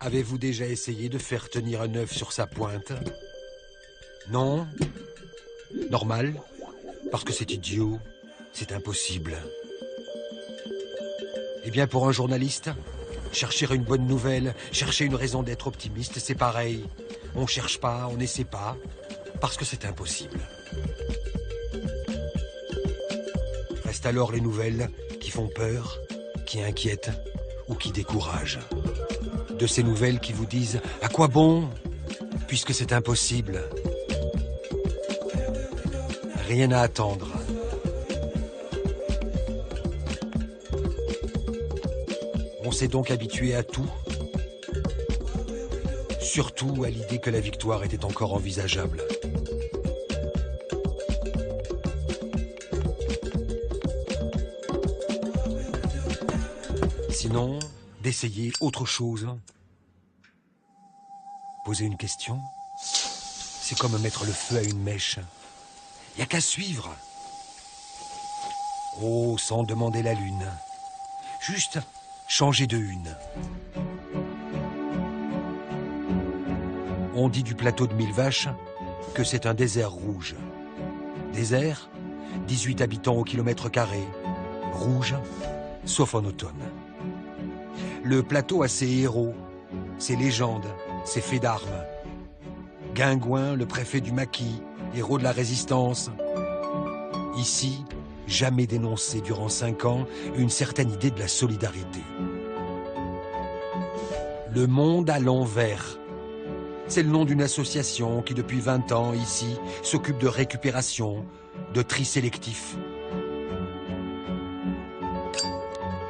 Avez-vous déjà essayé de faire tenir un œuf sur sa pointe? Non? Normal? Parce que c'est idiot, c'est impossible. Eh bien, pour un journaliste, chercher une bonne nouvelle, chercher une raison d'être optimiste, c'est pareil. On cherche pas, on n'essaie pas, parce que c'est impossible. Restent alors les nouvelles qui font peur, qui inquiètent ou qui découragent. De ces nouvelles qui vous disent « À quoi bon ?» puisque c'est impossible. Rien à attendre. On s'est donc habitué à tout, surtout à l'idée que la victoire était encore envisageable. Sinon, d'essayer autre chose. Poser une question, c'est comme mettre le feu à une mèche. Il n'y a qu'à suivre. Oh, sans demander la lune. Juste changer de une. On dit du plateau de Mille Vaches que c'est un désert rouge. Désert, 18 habitants au kilomètre carré. Rouge, sauf en automne. Le plateau a ses héros, ses légendes, ses faits d'armes. Guingouin, le préfet du Maquis, héros de la résistance. Ici, jamais dénoncé durant 5 ans une certaine idée de la solidarité. Le monde à l'envers. C'est le nom d'une association qui, depuis 20 ans, ici, s'occupe de récupération, de tri sélectif.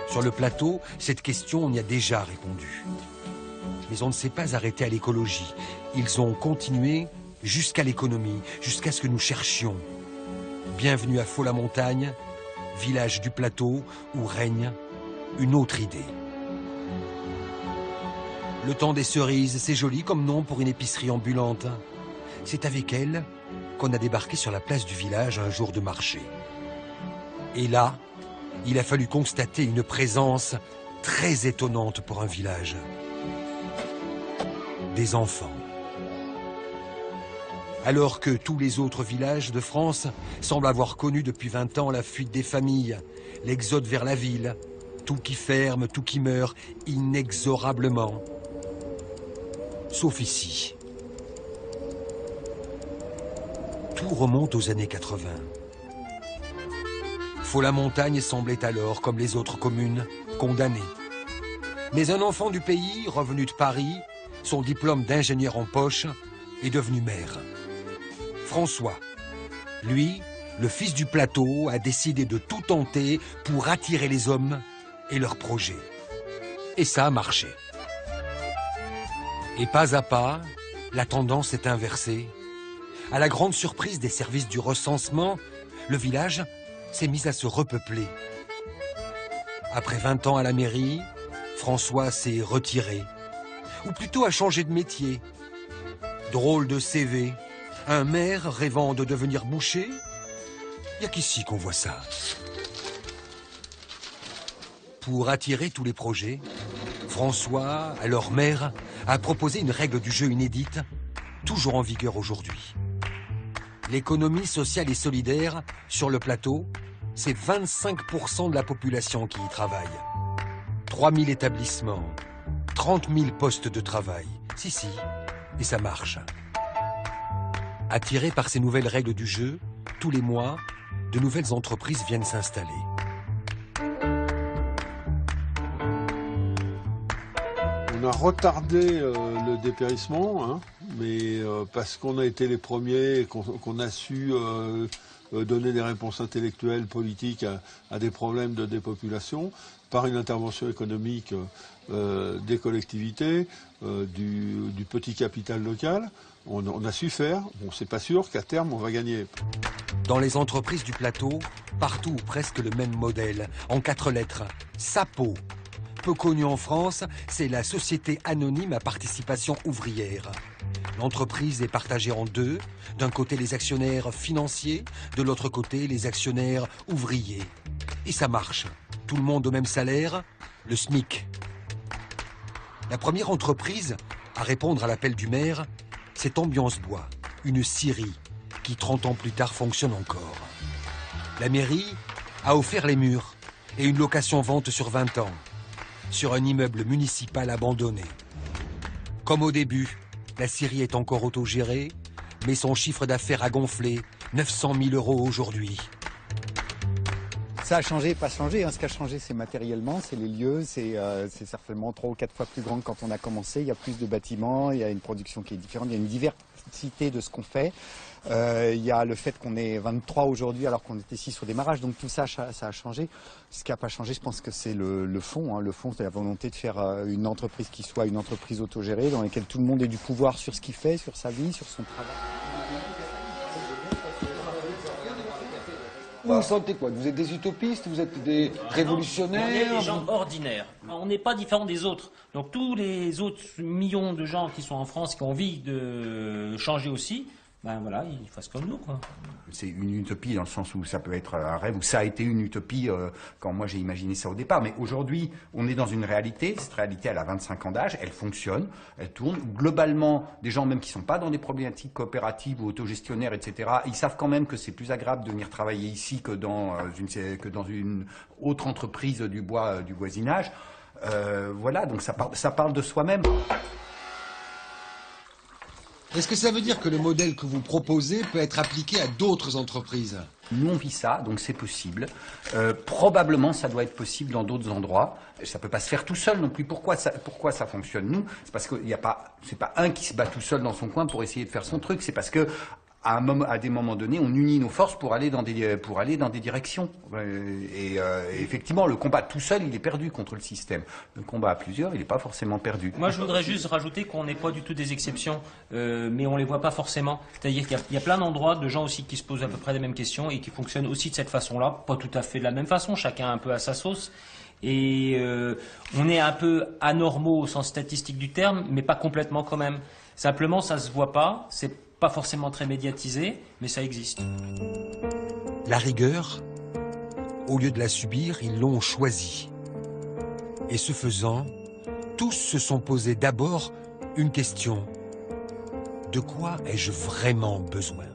Sur le plateau, cette question, on y a déjà répondu. Mais on ne s'est pas arrêté à l'écologie. Ils ont continué jusqu'à l'économie, jusqu'à ce que nous cherchions. Bienvenue à Faux-la-Montagne, village du plateau où règne une autre idée. Le temps des cerises, c'est joli comme nom pour une épicerie ambulante. C'est avec elle qu'on a débarqué sur la place du village un jour de marché. Et là, il a fallu constater une présence très étonnante pour un village. Des enfants. Alors que tous les autres villages de France semblent avoir connu depuis 20 ans la fuite des familles, l'exode vers la ville, tout qui ferme, tout qui meurt, inexorablement. Sauf ici. Tout remonte aux années 80. Faux-la-Montagne semblait alors, comme les autres communes, condamnée. Mais un enfant du pays, revenu de Paris, son diplôme d'ingénieur en poche, est devenu maire. François. Lui, le fils du plateau, a décidé de tout tenter pour attirer les hommes et leurs projets. Et ça a marché. Et pas à pas, la tendance est inversée. À la grande surprise des services du recensement, le village s'est mis à se repeupler. Après 20 ans à la mairie, François s'est retiré. Ou plutôt a changé de métier. Drôle de CV. Un maire rêvant de devenir boucher? Il n'y a qu'ici qu'on voit ça. Pour attirer tous les projets, François, alors maire, a proposé une règle du jeu inédite, toujours en vigueur aujourd'hui. L'économie sociale et solidaire, sur le plateau, c'est 25% de la population qui y travaille. 3000 établissements, 30 000 postes de travail. Si, et ça marche. Attirés par ces nouvelles règles du jeu, tous les mois, de nouvelles entreprises viennent s'installer. On a retardé le dépérissement, hein, mais parce qu'on a été les premiers et qu'on a su donner des réponses intellectuelles, politiques à des problèmes de dépopulation par une intervention économique des collectivités, du petit capital local. On a su faire. Bon, c'est pas sûr qu'à terme, on va gagner. Dans les entreprises du plateau, partout ou presque le même modèle, en 4 lettres. SAPO. Peu connue en France, c'est la Société Anonyme à Participation Ouvrière. L'entreprise est partagée en deux. D'un côté, les actionnaires financiers, de l'autre côté, les actionnaires ouvriers. Et ça marche. Tout le monde au même salaire, le SMIC. La première entreprise à répondre à l'appel du maire, c'est Ambiance Bois, une scierie qui 30 ans plus tard fonctionne encore. La mairie a offert les murs et une location-vente sur 20 ans, sur un immeuble municipal abandonné. Comme au début, la scierie est encore autogérée, mais son chiffre d'affaires a gonflé, 900 000 € aujourd'hui. Ça a changé, pas changé. Ce qui a changé, c'est matériellement, c'est les lieux, c'est certainement 3 ou 4 fois plus grand que quand on a commencé. Il y a plus de bâtiments, il y a une production qui est différente, il y a une diversité de ce qu'on fait. Il y a le fait qu'on est 23 aujourd'hui alors qu'on était 6 au démarrage, donc tout ça, ça a changé. Ce qui n'a pas changé, je pense que c'est le fond. Le fond, c'est la volonté de faire une entreprise qui soit une entreprise autogérée, dans laquelle tout le monde ait du pouvoir sur ce qu'il fait, sur sa vie, sur son travail. Vous vous sentez quoi? Vous êtes des utopistes? Vous êtes des révolutionnaires? On est des gens ordinaires. On n'est pas différents des autres. Donc tous les autres millions de gens qui sont en France, qui ont envie de changer aussi, ben voilà, ils fassent comme nous, quoi. C'est une utopie dans le sens où ça peut être un rêve, ou ça a été une utopie quand moi j'ai imaginé ça au départ. Mais aujourd'hui, on est dans une réalité. Cette réalité, elle a 25 ans d'âge, elle fonctionne, elle tourne. Globalement, des gens même qui ne sont pas dans des problématiques coopératives ou autogestionnaires, etc., ils savent quand même que c'est plus agréable de venir travailler ici que dans une autre entreprise du bois du voisinage. Voilà, donc ça parle de soi-même. Est-ce que ça veut dire que le modèle que vous proposez peut être appliqué à d'autres entreprises? Nous, on vit ça, donc c'est possible. Probablement, ça doit être possible dans d'autres endroits. Ça peut pas se faire tout seul non plus. Pourquoi ça fonctionne, nous? C'est parce qu'il n'y a pas, c'est pas un qui se bat tout seul dans son coin pour essayer de faire son truc. C'est parce que à des moments donnés, on unit nos forces pour aller dans des directions. Et effectivement, le combat tout seul, il est perdu contre le système. Le combat à plusieurs, il n'est pas forcément perdu. Moi, je voudrais juste rajouter qu'on n'est pas du tout des exceptions, mais on les voit pas forcément. C'est-à-dire qu'il y a plein d'endroits de gens aussi qui se posent à peu près les mêmes questions et qui fonctionnent aussi de cette façon-là, pas tout à fait de la même façon, chacun un peu à sa sauce. Et on est un peu anormaux au sens statistique du terme, mais pas complètement quand même. Simplement, ça se voit pas, c'est pas forcément très médiatisé, mais ça existe. La rigueur, au lieu de la subir, ils l'ont choisie. Et ce faisant, tous se sont posés d'abord une question. De quoi ai-je vraiment besoin ?